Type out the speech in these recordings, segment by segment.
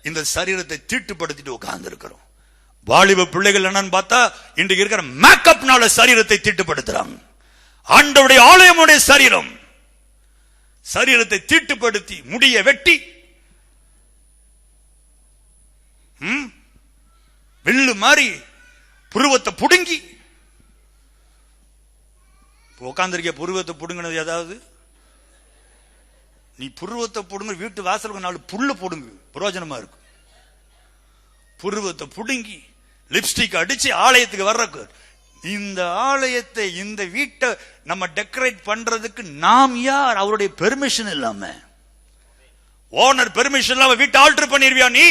இந்த சரீரத்தை தீட்டுப்படுத்திட்டு உட்கார்ந்து இருக்கிறோம். வாலிப பிள்ளைகள் என்னன்னு பார்த்தா இன்றைக்கு இருக்கிற மேக்கப்னால சரீரத்தை தீட்டுப்படுத்துறாங்க. ஆண்டவருடைய ஆலயமுடைய சரீரம் சரீரத்தை தீட்டுப்படுத்தி முடிய வெட்டி வில்லு மாதிரி புருவத்தை புடுங்கி உட்கார்ந்திருக்க. புருவத்தை புடுங்கினது ஏதாவது நீ புருவத்தை புடுங்க வீட்டு வாசலுக்கு 4 புல்லு போடுங்க, பிரயோஜனமா இருக்கும். புருவத்தை புடுங்கி லிப்ஸ்டிக் அடிச்சு ஆலயத்துக்கு வர்ற இந்த ஆலயத்தை இந்த வீட்டை நம்ம டெக்கரேட் பண்றதுக்கு நாம் யார்? அவருடைய பெர்மிஷன் இல்லாம, ஓனர் பெர்மிஷன் இல்லாம வீட்டை ஆல்டர் பண்ணிருவியா நீ?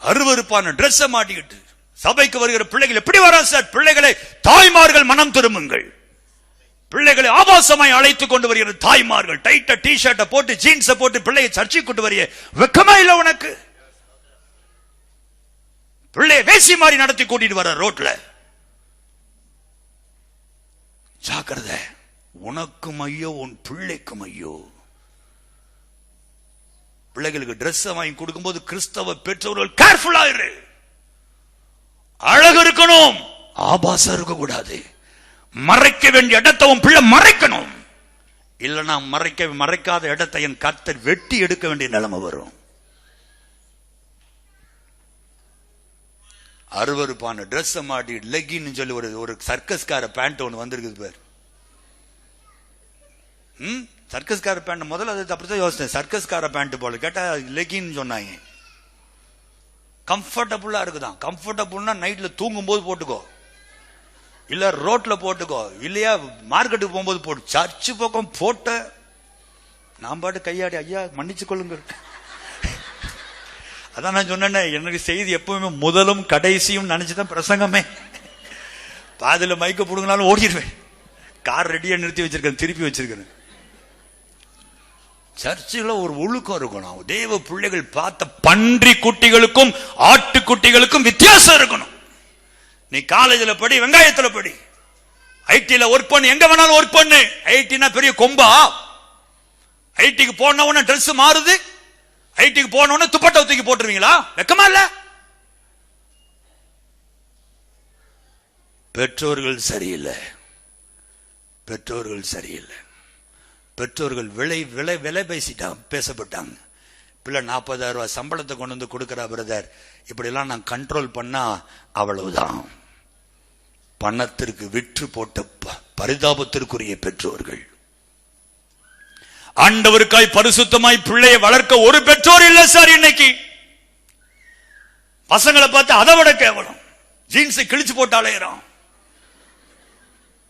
அருவருப்பான டிரெஸ் மாட்டிக்கிட்டு சபைக்கு வருகிற பிள்ளைகள் எப்படி வரா சார்? பிள்ளைகளை தாய்மார்கள் மனம் திரும்புங்கள். பிள்ளைகளை ஆபாசமாய் அழைத்துக் கொண்டு வருகிற தாய்மார்கள் டைட்டா டி-ஷர்ட்டை போட்டு ஜீன்ஸை போட்டு பிள்ளையை சர்ச்சைக்கு கொண்டு வரிய வெக்கமா இல்ல உனக்கு? பிள்ளையை வேசி மாதிரி நடத்தி கூட்டிட்டு வர ரோட்ல. ஜாக்கிரதை, உனக்கும் ஐயோ உன் பிள்ளைக்கும் ஐயோ. பிள்ளைகளுக்கு டிரெஸ் வாங்கி கொடுக்கும் போது கிறிஸ்தவ பெற்றோர்கள் கேர்ஃபுல்லா இரு. அழகு இருக்கணும், ஆபாசம் இருக்க கூடாது. மறைக்க வேண்டிய இடத்தை உன் பிள்ளை மறைக்கணும். இல்லைன்னா மறைக்காத இடத்தை என் கர்த்தர் வெட்டி எடுக்க வேண்டிய நிலைமை வரும். அருவருப்பான டிரெஸ் மாட்டி லெகின்னு சொல்லி ஒரு சர்க்கஸ்கார பேண்ட் ஒன்று வந்திருக்குது பேர். சர்க்கஸ்கார பேண்ட் முதல்ல அது அப்படித்தான் யோசிச்சேன். சர்க்கஸ்கார பேண்ட் போல கேட்டா லெகின்னு சொன்னாங்க. கம்ஃபர்டபுளா இருக்குதான். கம்ஃபர்டபுள்னா நைட்ல தூங்கும் போது போட்டுக்கோ, இல்ல ரோட்ல போட்டுக்கோ, இல்லையா மார்க்கெட்டுக்கு போகும்போது போட்டு. சர்ச்சு பக்கம் போட்ட நான் பாட்டு கையாடி ஐயா மன்னிச்சு கொள்ளுங்க. அதான் நான் சொன்னேன், எனக்கு செய்தி எப்பவுமே முதலும் கடைசியும் நினைச்சுதான் பிரசங்கமே. பாதில மைக்க போடுங்கனாலும் ஓடிடுவேன். கார் ரெடியா நிறுத்தி வச்சிருக்கேன், திருப்பி வச்சிருக்கேன். சர்ச்சில் ஒரு ஒழுக்கம் இருக்கணும். தேவ பிள்ளைகள் பார்த்த பன்றி குட்டிகளுக்கும் ஆட்டு குட்டிகளுக்கும் வித்தியாசம் இருக்கணும். நீ காலேஜில் படி, வெங்காயத்தில் படி, ஐடில ஒர்க் பண்ணு, எங்க வேணாலும் ஒர்க் பண்ணு. ஐடினா பெரிய கொம்பா? ஐடிக்கு போன உடனே ட்ரெஸ் மாறுது, ஐடிக்கு போன உடனே துப்பட்டா தூக்கி போட்டுருவீங்களா? வெக்கமா இல்ல? பெற்றோர்கள் சரியில்லை, பெற்றோர்கள் சரியில்லை. பெற்றோர்கள் விலை பேசப்பட்டாங்க. பிள்ளை 40,000 ரூபாய் சம்பளத்தை கொண்டு வந்து கொடுக்கிறா பிரதர், இப்படி எல்லாம் நான் கண்ட்ரோல் பண்ணா அவ்வளவுதான். பணத்திற்கு விற்று போட்ட பரிதாபத்திற்குரிய பெற்றோர்கள். ஆண்டவருக்காய் பரிசுத்தமாய் பிள்ளையை வளர்க்க ஒரு பெற்றோர் இல்ல சார். இன்னைக்கு பசங்களை பார்த்து அதை விட கேவலம். ஜீன்ஸை கிழிச்சு போட்டு அலையிறான்.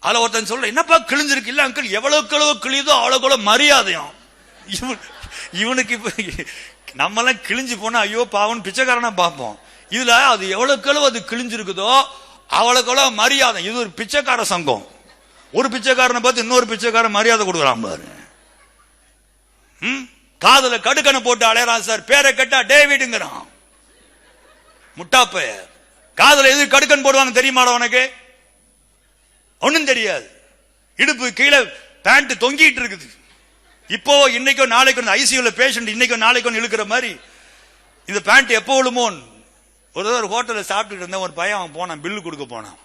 அதுல ஒருத்தன் சொல்ற, என்னப்பா கிழிஞ்சிருக்கு? இல்ல அங்கிள், எவ்வளவு கிழியுதோ அவ்வளவு மரியாதையும். இவனுக்கு இப்ப நம்மெல்லாம் கிழிஞ்சு போனா ஐயோ பாவன் பிச்சைக்காரனா பார்ப்போம். இதுல அது எவ்வளவு அது கிழிஞ்சிருக்குதோ அவ்வளவு மரியாதை. இது ஒரு பிச்சைக்கார சங்கம். ஒரு பிச்சைக்காரனை பார்த்து இன்னொரு பிச்சைக்காரன் மரியாதை கொடுக்குறான் பாரு. காதுல கடுக்கனை போட்டு அலையறான் சார். பேரை கேட்டா டேவிடுங்கிறான். முட்டாப்ப காதுல எது கடுக்கன் போடுவாங்க தெரியுமாடா உனக்கு? ஒன்னும் தெரியாது. இடுப்பு கீழே பேண்ட் தொங்கிட்டு இருக்குது. இப்போ இன்னைக்கோ நாளைக்கு ஐசியூல பேஷண்ட் இன்னைக்கோ நாளைக்கோ இழுக்கிற மாதிரி இந்த பேண்ட் எப்போ விழுமோ. ஒரு ஹோட்டல்ல சாப்பிட்டு இருந்தேன். ஒரு பையன் அவன் போனான், பில்லு கொடுக்க போனான்.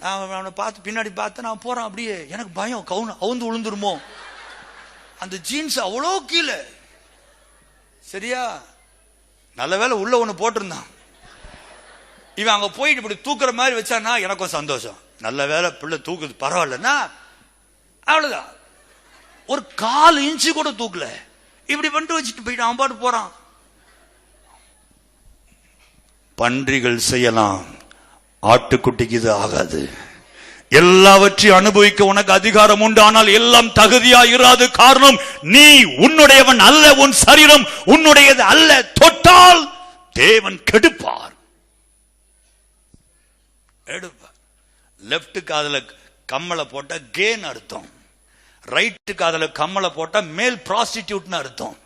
நான் அவனை பார்த்து பின்னாடி பார்த்து நான் போறான். அப்படியே எனக்கு பயம், அவுந்து விழுந்துருமோ. அந்த ஜீன்ஸ் அவ்வளோ கீழே. சரியா, நல்ல வேலை உள்ள ஒண்ணு போட்டிருந்தான். இவன் அங்க போயிட்டு இப்படி தூக்குற மாதிரி வச்சானா எனக்கும் சந்தோஷம். நல்ல வேலை பிள்ளை தூக்குது, பரவாயில்லன்னா அவ்வளவுதான். ஒரு 1/4 இன்ச்சு கூட தூக்கல. இப்படி பண்ணிட்டு வச்சுட்டு போயிட்டு அவன் பாட்டு போறான். பன்றிகள் செய்யலாம், ஆட்டுக்குட்டிக்கு இது ஆகாது. எல்லாவற்றையும் அனுபவிக்க உனக்கு அதிகாரம் உண்டு, ஆனால் எல்லாம் தகுதியா இராது. காரணம், நீ உன்னுடையவன் அல்ல, உன் சரீரம் உன்னுடையது அல்ல. தொட்டால் தேவன் கெடுப்பார். லெப்ட் காதுல கம்மலை போட்டா கேன் அர்த்தம், ரைட்டு காதுல கம்மலை போட்டா மேல் ப்ராஸ்டிடியூட்னு அர்த்தம்,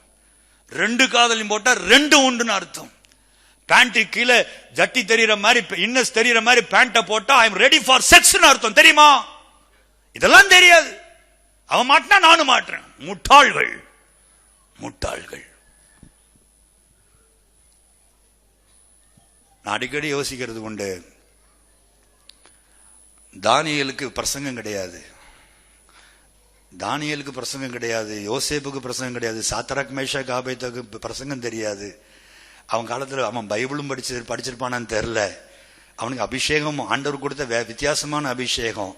2 காதலையும் போட்டா 2 உண்டுன்னு அர்த்தம். பேண்ட் கீழே ஜட்டி தெரியற மாதிரி, இன்னஸ் தெரியற மாதிரி பேண்ட போட்டா ஐ எம் ரெடி ஃபார் செக்ஸ்னு அர்த்தம். தெரியுமா? இதெல்லாம் தெரியாது. அவன் மாட்டினா நானும் மாட்டுறேன். முட்டாள்கள், முட்டாள்கள். நான் அடிக்கடி யோசிக்கிறது உண்டு, தானியேலுக்கு பிரசங்கம் கிடையாது, தானியேலுக்கு பிரசங்கம் கிடையாது, யோசேப்புக்கு பிரசங்கம் கிடையாது, சாத்ராக் மேஷாக் ஆபேத்நேகோவுக்கு பிரசங்கம் தெரியாது. அவன் காலத்துல அவன் பைபிளும் படிச்சிருப்பானான்னு தெரியல. அவனுக்கு அபிஷேகம் ஆண்டவர் கொடுத்த வித்தியாசமான அபிஷேகம்.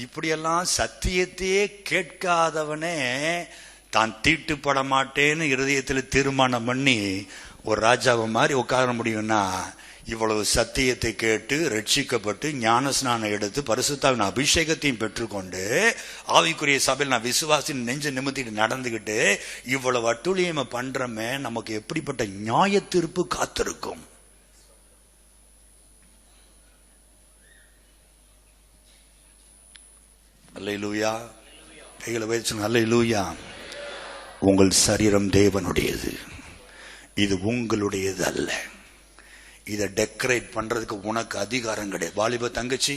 இப்படியெல்லாம் சத்தியத்தையே கேட்காதவனே தான் தீட்டுப்பட மாட்டேன்னு இருதயத்தில் தீர்மானம் பண்ணி ஒரு ராஜாவை மாதிரி உட்கார முடியும்னா, இவ்வளவு சத்தியத்தை கேட்டு ரட்சிக்கப்பட்டு ஞானஸ்நானம் எடுத்து பரிசுத்தாவின் அபிஷேகத்தையும் பெற்றுக்கொண்டு ஆவிக்குரிய சபையில் நான் விசுவாசின் நெஞ்ச நிமித்திட்டு நடந்துகிட்டு இவ்வளவு அட்டுழியமை பண்றமே, நமக்கு எப்படிப்பட்ட நியாய தீர்ப்பு காத்திருக்கும்? அல்லேலூயா. கைகளை வைச்சு அல்லேலூயா. உங்கள் சரீரம் தேவனுடையது, இது உங்களுடையது அல்ல. இதை டெக்கரேட் பண்றதுக்கு உனக்கு அதிகாரம் கிடையாது. வாலிப தங்கச்சி,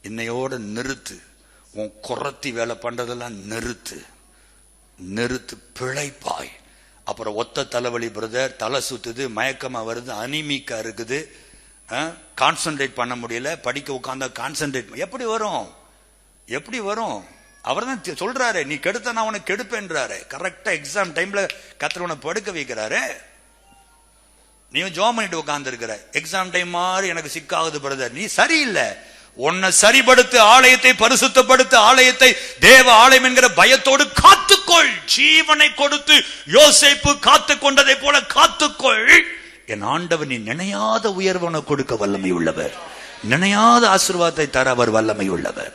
இன்னையோட நிறுத்து. உன் குறத்தி வேலை பண்றதெல்லாம் நிறுத்து, பிழைப்பாய். அப்புறம் ஒத்த தலைவலி பிரதர், தலை சுத்துது, மயக்கமா வருது, அனிமிக்கா இருக்குது, கான்சென்ட்ரேட் பண்ண முடியல, படிக்க உட்கார்ந்தா கான்சென்ட்ரேட் எப்படி வரும்? அவர் தான் சொல்றாரு, நீ கெடுத்த நான் உனக்கு கெடுப்பேன்றாரு. கரெக்டா எக்ஸாம் டைம்ல கர்த்தர் உன்னை படுக்க வைக்கிறாரு. நீ ஜாம் பண்ணிட்டு உட்கார்ந்து இருக்கிற, எக்ஸாம் டைம் மாதிரி எனக்கு சிக்காகுது பிரதர், நீ சரியில்லை. உன்னை சரிபடுத்து, ஆலயத்தை பரிசுத்தப்படுத்த, ஆலயத்தை தேவ ஆலயம் என்கிற பயத்தோடு காத்துக்கொள். ஜீவனை கொடுத்து யோசேப்பு காத்து கொண்டதை போல காத்துக்கொள். என் ஆண்டவர் நீ நினையாத உயர்வனை கொடுக்க வல்லமை உள்ளவர், நினையாத ஆசீர்வாதத்தை தர அவர் வல்லமை உள்ளவர்.